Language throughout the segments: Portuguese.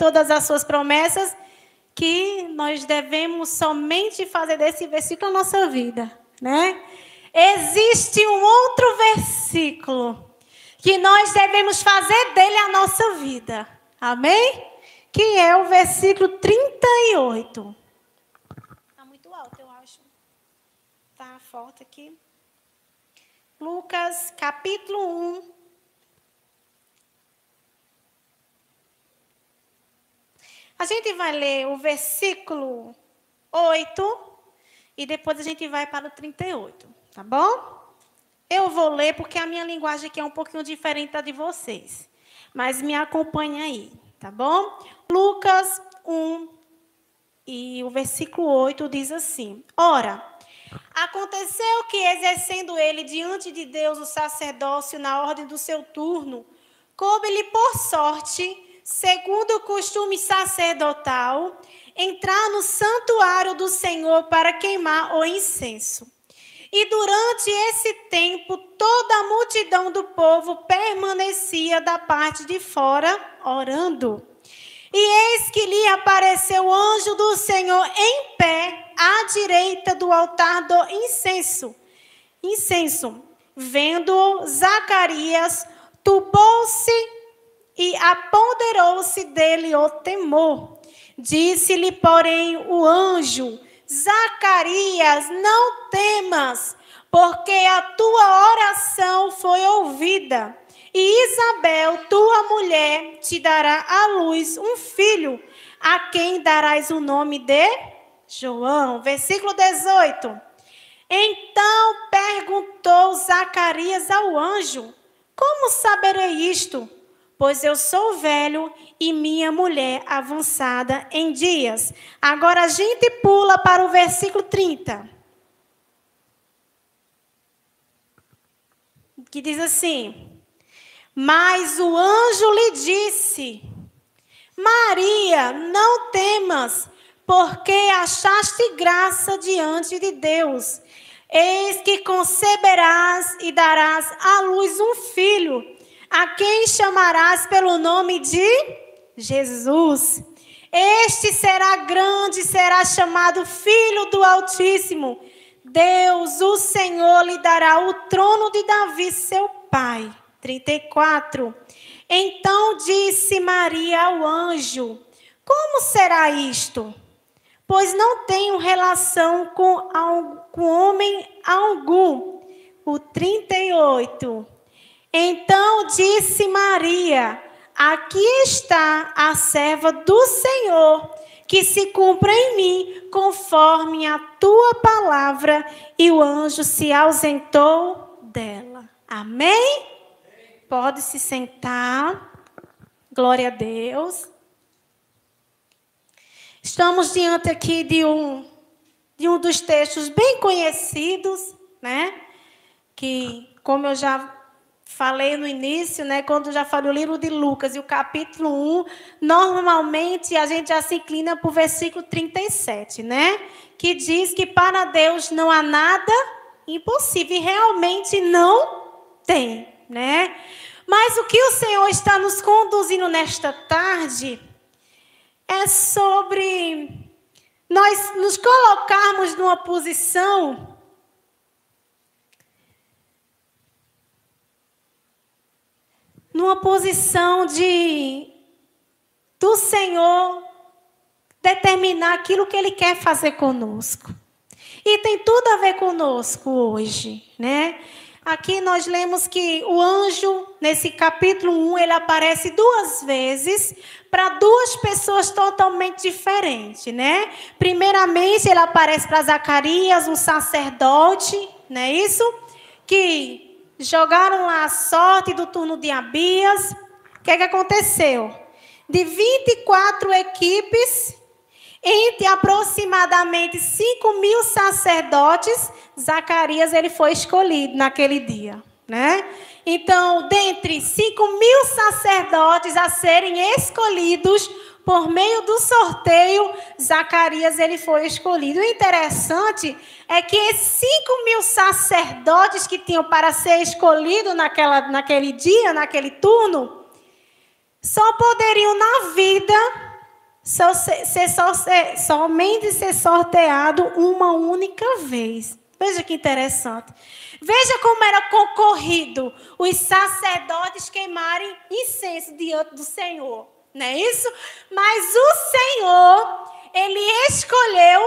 todas as suas promessas, que nós devemos somente fazer desse versículo a nossa vida, né? Existe um outro versículo que nós devemos fazer dele a nossa vida. Amém? Que é o versículo 38. Está muito alto, eu acho. Está forte aqui. Lucas, capítulo 1. A gente vai ler o versículo 8 e depois a gente vai para o 38, tá bom? Eu vou ler porque a minha linguagem aqui é um pouquinho diferente da de vocês. Mas me acompanha aí, tá bom? Lucas 1 e o versículo 8 diz assim: Ora, aconteceu que, exercendo ele diante de Deus o sacerdócio na ordem do seu turno, coube-lhe por sorte, segundo o costume sacerdotal, entrar no santuário do Senhor para queimar o incenso. E durante esse tempo, toda a multidão do povo permanecia da parte de fora, orando. E eis que lhe apareceu o anjo do Senhor em pé, à direita do altar do incenso. Vendo Zacarias, turbou-se e apoderou-se dele o temor. Disse-lhe, porém, o anjo: Zacarias, não temas, porque a tua oração foi ouvida. E Isabel, tua mulher, te dará à luz um filho, a quem darás o nome de João. Versículo 18. Então perguntou Zacarias ao anjo: Como saberei isto? Pois eu sou velho e minha mulher avançada em dias. Agora a gente pula para o versículo 30. Que diz assim: Mas o anjo lhe disse: Maria, não temas, porque achaste graça diante de Deus. Eis que conceberás e darás à luz um filho, a quem chamarás pelo nome de Jesus. Este será grande, será chamado Filho do Altíssimo. Deus, o Senhor, lhe dará o trono de Davi, seu pai. 34. Então disse Maria ao anjo: Como será isto? Pois não tenho relação com homem algum. O 38. Então disse Maria: Aqui está a serva do Senhor, que se cumpra em mim conforme a tua palavra. E o anjo se ausentou dela. Amém? Pode se sentar. Glória a Deus. Estamos diante aqui de um dos textos bem conhecidos, né? Que, como eu já falei no início, né? Quando eu já falei o livro de Lucas e o capítulo 1, normalmente a gente já se inclina para o versículo 37, né? Que diz que para Deus não há nada impossível. E realmente não tem, né? Mas o que o Senhor está nos conduzindo nesta tarde é sobre nós nos colocarmos numa posição do Senhor determinar aquilo que Ele quer fazer conosco. E tem tudo a ver conosco hoje, né? Aqui nós lemos que o anjo, nesse capítulo 1, ele aparece 2 vezes para 2 pessoas totalmente diferentes, né? Primeiramente, ele aparece para Zacarias, um sacerdote, não é isso? Que jogaram lá a sorte do turno de Abias. O que aconteceu? De 24 equipes, entre aproximadamente 5.000 sacerdotes, Zacarias ele foi escolhido naquele dia, né? Então, dentre 5.000 sacerdotes a serem escolhidos por meio do sorteio, Zacarias ele foi escolhido. O interessante é que esses 5.000 sacerdotes que tinham para ser escolhidos naquele dia, naquele turno, só poderiam na vida somente ser sorteado uma única vez. Veja que interessante. Veja como era concorrido os sacerdotes queimarem incenso diante do Senhor. Não é isso? Mas o Senhor, Ele escolheu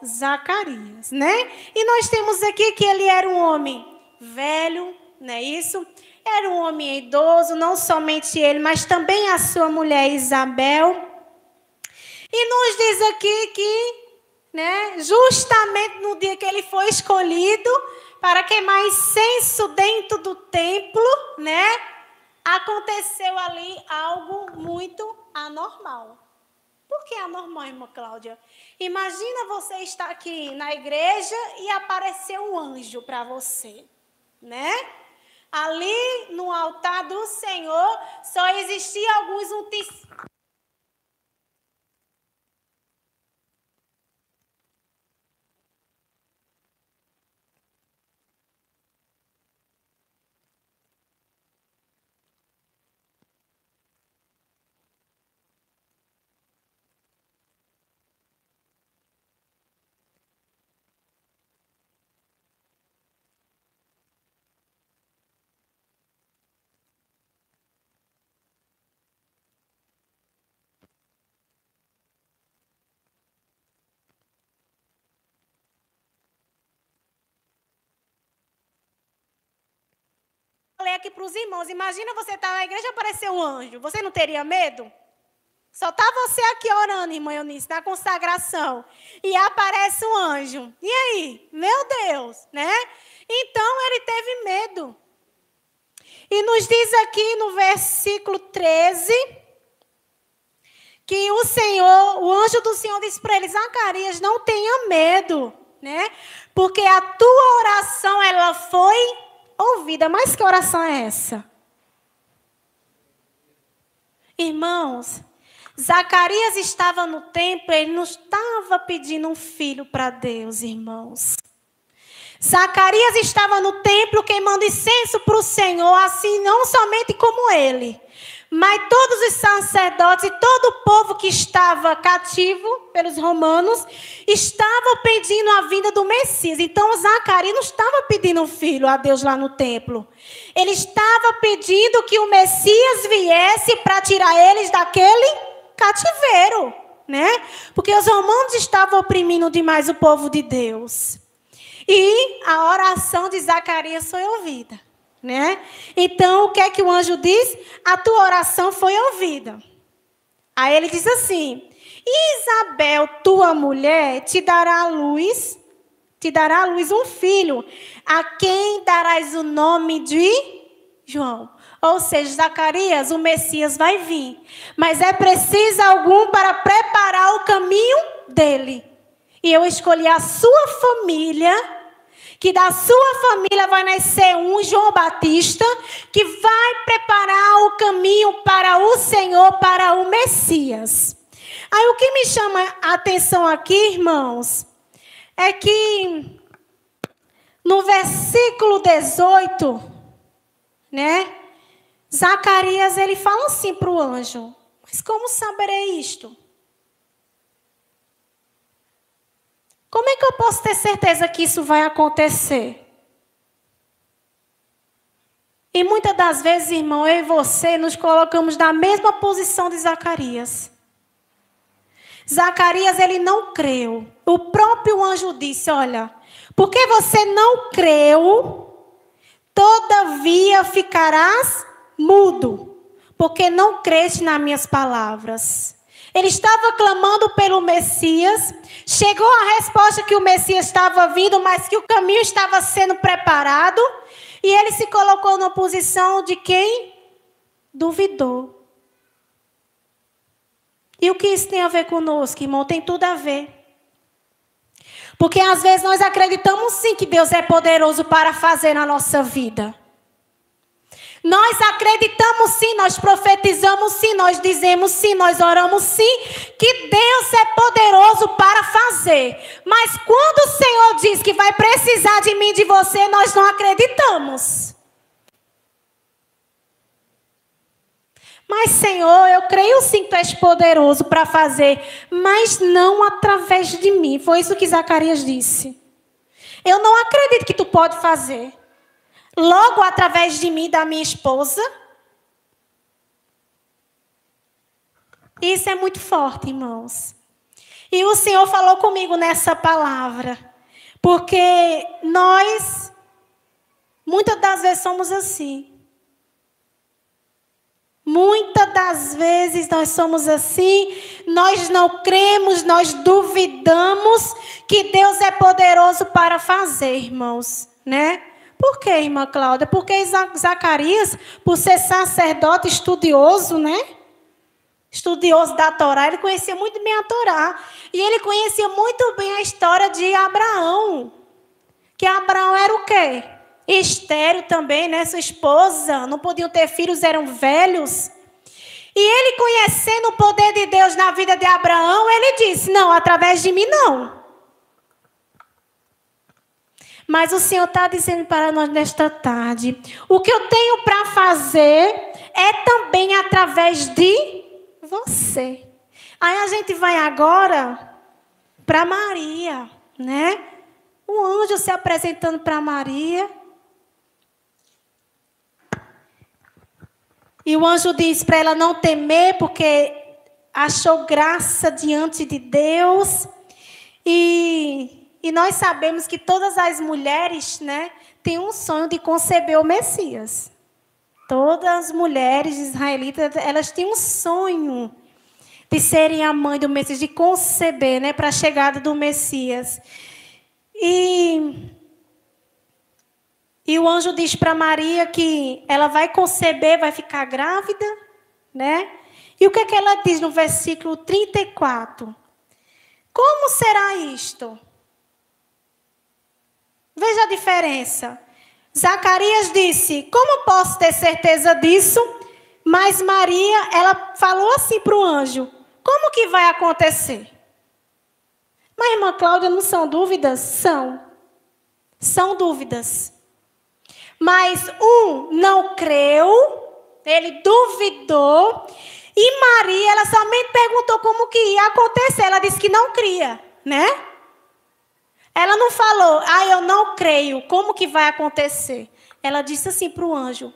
Zacarias, né? E nós temos aqui que ele era um homem velho, não é isso? Era um homem idoso, não somente ele, mas também a sua mulher Isabel. E nos diz aqui que, né, justamente no dia que ele foi escolhido para queimar incenso dentro do templo, né, aconteceu ali algo muito anormal. Por que anormal, irmã Cláudia? Imagina você estar aqui na igreja e aparecer um anjo para você, né? Ali no altar do Senhor só existiam alguns utensílios. Falei aqui para os irmãos, imagina você estar na igreja e aparecer um anjo. Você não teria medo? Só está você aqui orando, irmã Eunice, na consagração. E aparece um anjo. E aí? Meu Deus, né? Então ele teve medo. E nos diz aqui no versículo 13, que o anjo do Senhor disse para ele, Zacarias, não tenha medo, né? Porque a tua oração, ela foi ouvida. Mas que oração é essa? Irmãos, Zacarias estava no templo, ele não estava pedindo um filho para Deus, irmãos. Zacarias estava no templo queimando incenso para o Senhor, assim não somente como ele, mas todos os sacerdotes e todo o povo que estava cativo pelos romanos estavam pedindo a vinda do Messias. Então Zacarias não estava pedindo um filho a Deus lá no templo. Ele estava pedindo que o Messias viesse para tirar eles daquele cativeiro, né? Porque os romanos estavam oprimindo demais o povo de Deus. E a oração de Zacarias foi ouvida, né? Então, o que é que o anjo diz? A tua oração foi ouvida. Aí ele diz assim, Isabel, tua mulher, te dará à luz um filho, a quem darás o nome de João. Ou seja, Zacarias, o Messias vai vir. Mas é preciso algum para preparar o caminho dele. E eu escolhi a sua família, que da sua família vai nascer um João Batista, que vai preparar o caminho para o Senhor, para o Messias. Aí o que me chama a atenção aqui, irmãos, é que no versículo 18, né, Zacarias, ele fala assim para o anjo, mas como saberei isto? Como é que eu posso ter certeza que isso vai acontecer? E muitas das vezes, irmão, eu e você nos colocamos na mesma posição de Zacarias. Zacarias, ele não creu. O próprio anjo disse, olha, porque você não creu, todavia ficarás mudo, porque não creste nas minhas palavras. Ele estava clamando pelo Messias, chegou a resposta que o Messias estava vindo, mas que o caminho estava sendo preparado, e ele se colocou na posição de quem duvidou. E o que isso tem a ver conosco, irmão? Tem tudo a ver. Porque às vezes nós acreditamos sim que Deus é poderoso para fazer na nossa vida. Nós acreditamos sim, nós profetizamos sim, nós dizemos sim, nós oramos sim, que Deus é poderoso para fazer. Mas quando o Senhor diz que vai precisar de mim e de você, nós não acreditamos. Mas, Senhor, eu creio sim que tu és poderoso para fazer, mas não através de mim. Foi isso que Zacarias disse. Eu não acredito que tu pode fazer. Logo, através de mim, da minha esposa. Isso é muito forte, irmãos. E o Senhor falou comigo nessa palavra. Porque nós, muitas das vezes, somos assim. Muitas das vezes nós somos assim, nós não cremos, nós duvidamos que Deus é poderoso para fazer, irmãos, né? Por quê, irmã Cláudia? Porque Zacarias, por ser sacerdote estudioso, né? Estudioso da Torá, ele conhecia muito bem a Torá. E ele conhecia muito bem a história de Abraão. Que Abraão era o quê? Estéril também, né? Sua esposa, não podiam ter filhos, eram velhos. E ele, conhecendo o poder de Deus na vida de Abraão, ele disse, não, através de mim não. Mas o Senhor está dizendo para nós nesta tarde, o que eu tenho para fazer é também através de você. Aí a gente vai agora para Maria, né? O anjo se apresentando para Maria. E o anjo diz para ela não temer, porque achou graça diante de Deus. E nós sabemos que todas as mulheres, né, têm um sonho de conceber o Messias. Todas as mulheres israelitas, elas têm um sonho de serem a mãe do Messias, de conceber, né, para a chegada do Messias. E o anjo diz para Maria que ela vai conceber, vai ficar grávida, né? E o que é que ela diz no versículo 34? Como será isto? Veja a diferença. Zacarias disse, como posso ter certeza disso? Mas Maria, ela falou assim para o anjo, como que vai acontecer? Mas, irmã Cláudia, não são dúvidas? São. São dúvidas. Mas um não creu, ele duvidou, e Maria, ela somente perguntou como que ia acontecer. Ela disse que não cria, né? Ela não falou, eu não creio, como que vai acontecer? Ela disse assim para o anjo,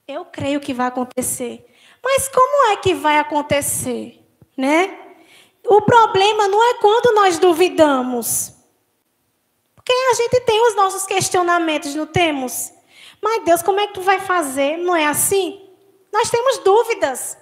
eu creio que vai acontecer. Mas como é que vai acontecer, né? O problema não é quando nós duvidamos. Porque a gente tem os nossos questionamentos, não temos? Mas Deus, como é que tu vai fazer? Não é assim? Nós temos dúvidas.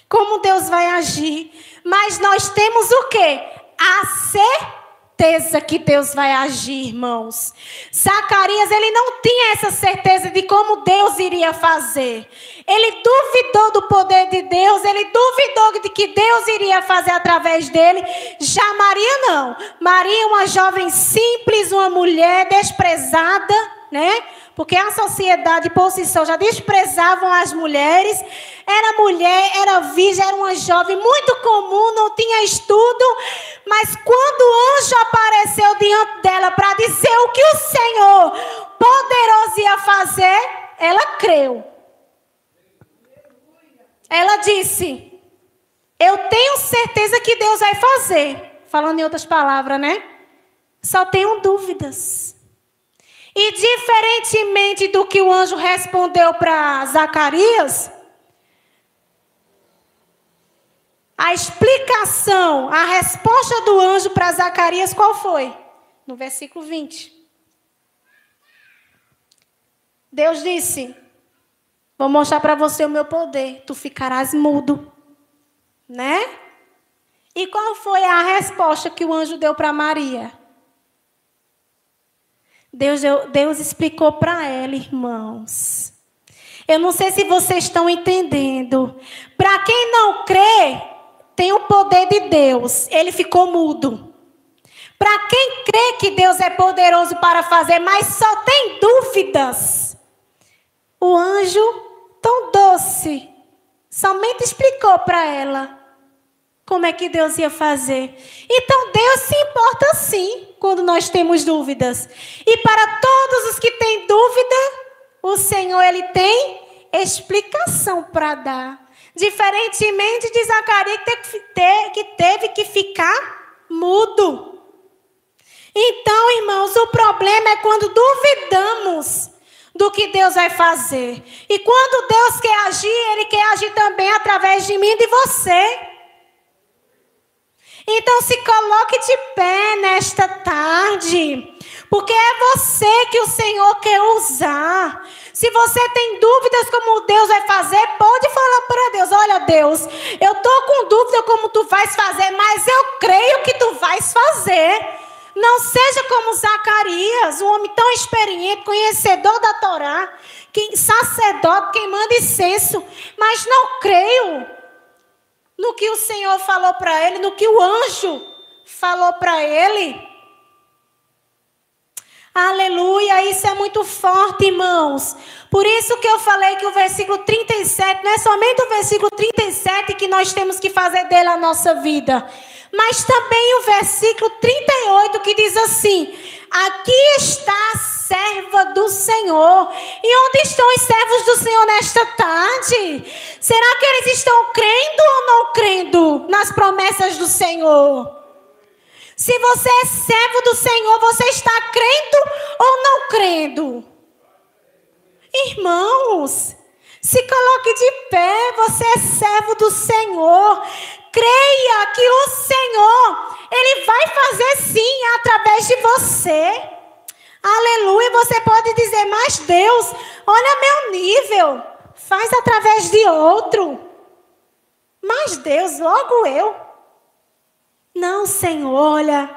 Como Deus vai agir? Mas nós temos o quê? A certeza que Deus vai agir, irmãos. Zacarias, ele não tinha essa certeza de como Deus iria fazer. Ele duvidou do poder de Deus, ele duvidou de que Deus iria fazer através dele. Já Maria não. Maria é uma jovem simples, uma mulher desprezada, né? Porque a sociedade por si só já desprezavam as mulheres. Era mulher, era virgem, era uma jovem muito comum, não tinha estudo. Mas quando o anjo apareceu diante dela para dizer o que o Senhor poderoso ia fazer, ela creu. Ela disse, eu tenho certeza que Deus vai fazer. Falando em outras palavras, né? Só tenho dúvidas. E diferentemente do que o anjo respondeu para Zacarias, a explicação, a resposta do anjo para Zacarias, qual foi? No versículo 20. Deus disse, vou mostrar para você o meu poder, tu ficarás mudo. Né? E qual foi a resposta que o anjo deu para Maria? Deus explicou para ela, irmãos. Eu não sei se vocês estão entendendo. Para quem não crê, tem o poder de Deus. Ele ficou mudo. Para quem crê que Deus é poderoso para fazer, mas só tem dúvidas, o anjo, tão doce, somente explicou para ela como é que Deus ia fazer. Então Deus se importa sim quando nós temos dúvidas. E para todos os que têm dúvida, o Senhor, ele tem explicação para dar. Diferentemente de Zacarias, que teve que ficar mudo. Então, irmãos, o problema é quando duvidamos do que Deus vai fazer. E quando Deus quer agir, Ele quer agir também através de mim e de você. Então se coloque de pé nesta tarde, porque é você que o Senhor quer usar. Se você tem dúvidas como Deus vai fazer, pode falar para Deus: olha, Deus, eu estou com dúvida como tu vais fazer, mas eu creio que tu vais fazer. Não seja como Zacarias, um homem tão experiente, conhecedor da Torá, sacerdote, quem manda incenso, mas não creio no que o Senhor falou para ele, no que o anjo falou para ele. Aleluia, isso é muito forte, irmãos. Por isso que eu falei que o versículo 37, não é somente o versículo 37 que nós temos que fazer dele a nossa vida, mas também o versículo 38 que diz assim: aqui está a serva do Senhor. E onde estão os servos do Senhor nesta tarde? Será que eles estão crendo ou não crendo nas promessas do Senhor? Se você é servo do Senhor, você está crendo ou não crendo? Irmãos, se coloque de pé, você é servo do Senhor. Creia que o Senhor, Ele vai fazer sim através de você. Aleluia, você pode dizer: mas Deus, olha meu nível, faz através de outro. Mas Deus, logo eu. Não, Senhor, olha,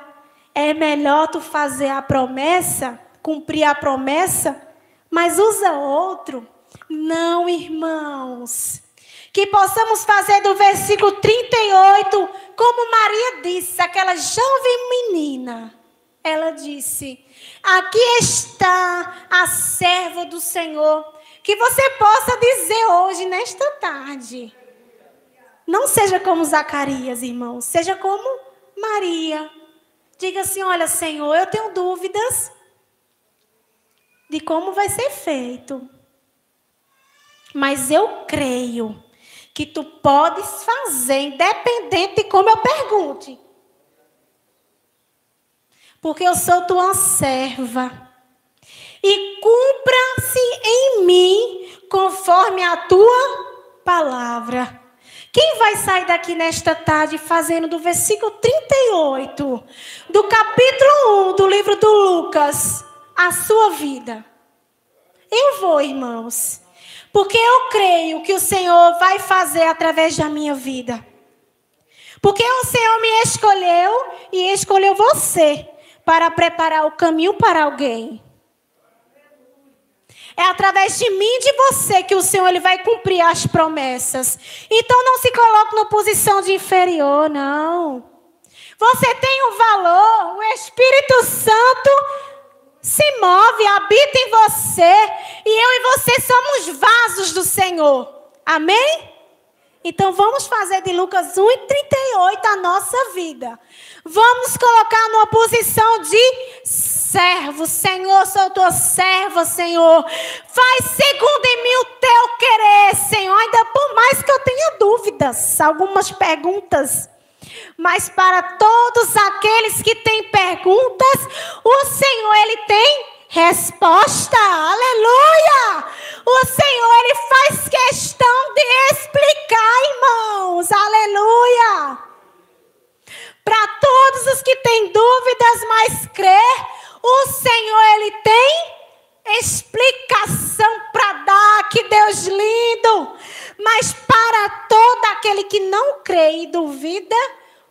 é melhor tu fazer a promessa, cumprir a promessa, mas usa outro. Não, irmãos. Que possamos fazer do versículo 38, como Maria disse, aquela jovem menina. Ela disse: aqui está a serva do Senhor. Que você possa dizer hoje, nesta tarde. Não seja como Zacarias, irmãos. Seja como Maria. Diga assim: olha, Senhor, eu tenho dúvidas de como vai ser feito. Mas eu creio que tu podes fazer, independente de como eu pergunte. Porque eu sou tua serva. E cumpra-se em mim conforme a tua palavra. Quem vai sair daqui nesta tarde fazendo do versículo 38, do capítulo 1 do livro do Lucas, a sua vida? Eu vou, irmãos. Porque eu creio que o Senhor vai fazer através da minha vida. Porque o Senhor me escolheu e escolheu você para preparar o caminho para alguém. É através de mim e de você que o Senhor Ele vai cumprir as promessas. Então não se coloque numa posição de inferior, não. Você tem um valor, o Espírito Santo se move, habita em você. E eu e você somos vasos do Senhor. Amém? Então vamos fazer de Lucas 1:38 a nossa vida. Vamos colocar numa posição de servo. Senhor, sou tua serva, Senhor. Faz segundo em mim o teu querer, Senhor. Ainda por mais que eu tenha dúvidas, algumas perguntas. Mas para todos aqueles que têm perguntas, o Senhor, Ele tem resposta. Aleluia! O Senhor, Ele faz questão de explicar, irmãos. Aleluia! Para todos os que têm dúvidas, mas crer, o Senhor, Ele tem explicação para dar. Que Deus lindo! Mas para todo aquele que não crê e duvida,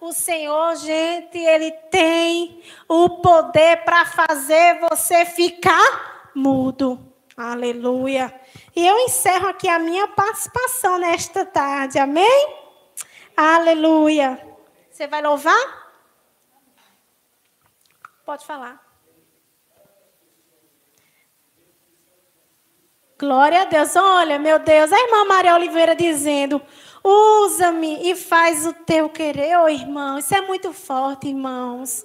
o Senhor, gente, Ele tem o poder para fazer você ficar mudo. Aleluia. E eu encerro aqui a minha participação nesta tarde. Amém? Aleluia. Você vai louvar? Pode falar. Glória a Deus. Olha, meu Deus, a irmã Maria Oliveira dizendo: Usa-me e faz o teu querer, oh, irmão. Isso é muito forte, irmãos.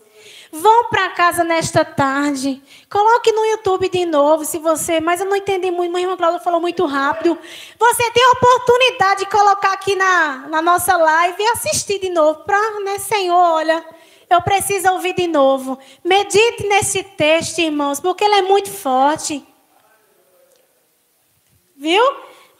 Vão para casa nesta tarde. Coloque no YouTube de novo, se você... Mas eu não entendi muito, minha irmã Cláudia falou muito rápido. Você tem a oportunidade de colocar aqui na nossa live e assistir de novo. Para, né, Senhor, olha, eu preciso ouvir de novo. Medite nesse texto, irmãos, porque ele é muito forte. Viu?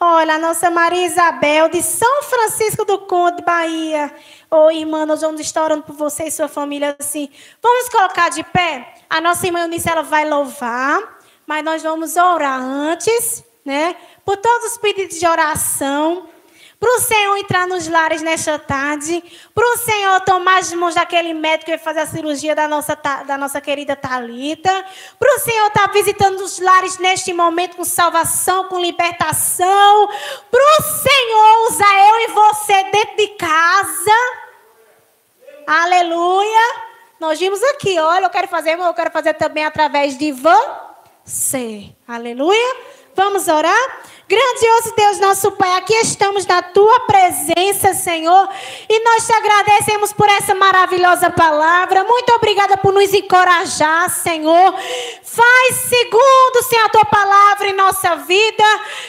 Olha, a nossa Maria Isabel, de São Francisco do Conde, Bahia. Ô, irmã, nós vamos estar orando por você e sua família assim. Vamos colocar de pé? A nossa irmã Eunice, ela vai louvar, mas nós vamos orar antes, né? Por todos os pedidos de oração. Para o Senhor entrar nos lares nesta tarde. Para o Senhor tomar as mãos daquele médico que vai fazer a cirurgia da nossa querida Thalita. Para o Senhor estar visitando os lares neste momento com salvação, com libertação. Para o Senhor usar eu e você dentro de casa. Aleluia. Nós vimos aqui, olha, eu quero fazer também através de você. Aleluia. Vamos orar? Grandioso Deus, nosso Pai, aqui estamos na Tua presença, Senhor, e nós te agradecemos por essa maravilhosa palavra. Muito obrigada por nos encorajar, Senhor. Faz segundo, Senhor, a Tua palavra em nossa vida,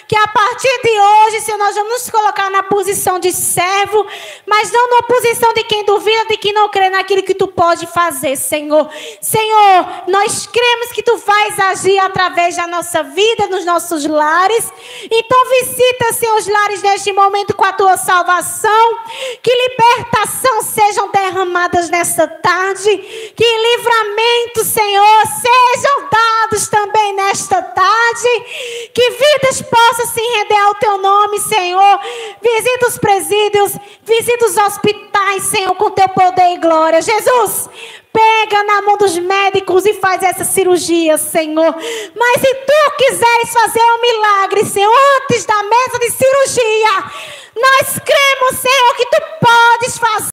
que a partir de hoje, Senhor, nós vamos nos colocar na posição de servo, mas não na posição de quem duvida, de quem não crê naquilo que Tu pode fazer, Senhor. Senhor, nós cremos que Tu vais agir através da nossa vida, nos nossos lares. Então visita, Senhor, os lares neste momento com a Tua salvação. Que libertação sejam derramadas nesta tarde. Que livramento, Senhor, sejam dados também nesta tarde. Que vidas possam se render ao Teu nome, Senhor. Visita os presídios, visita os hospitais, Senhor, com Teu poder e glória. Jesus, pega na mão dos médicos e faz essa cirurgia, Senhor. Mas se Tu quiseres fazer um milagre, Senhor, antes da mesa de cirurgia, nós cremos, Senhor, que Tu podes fazer.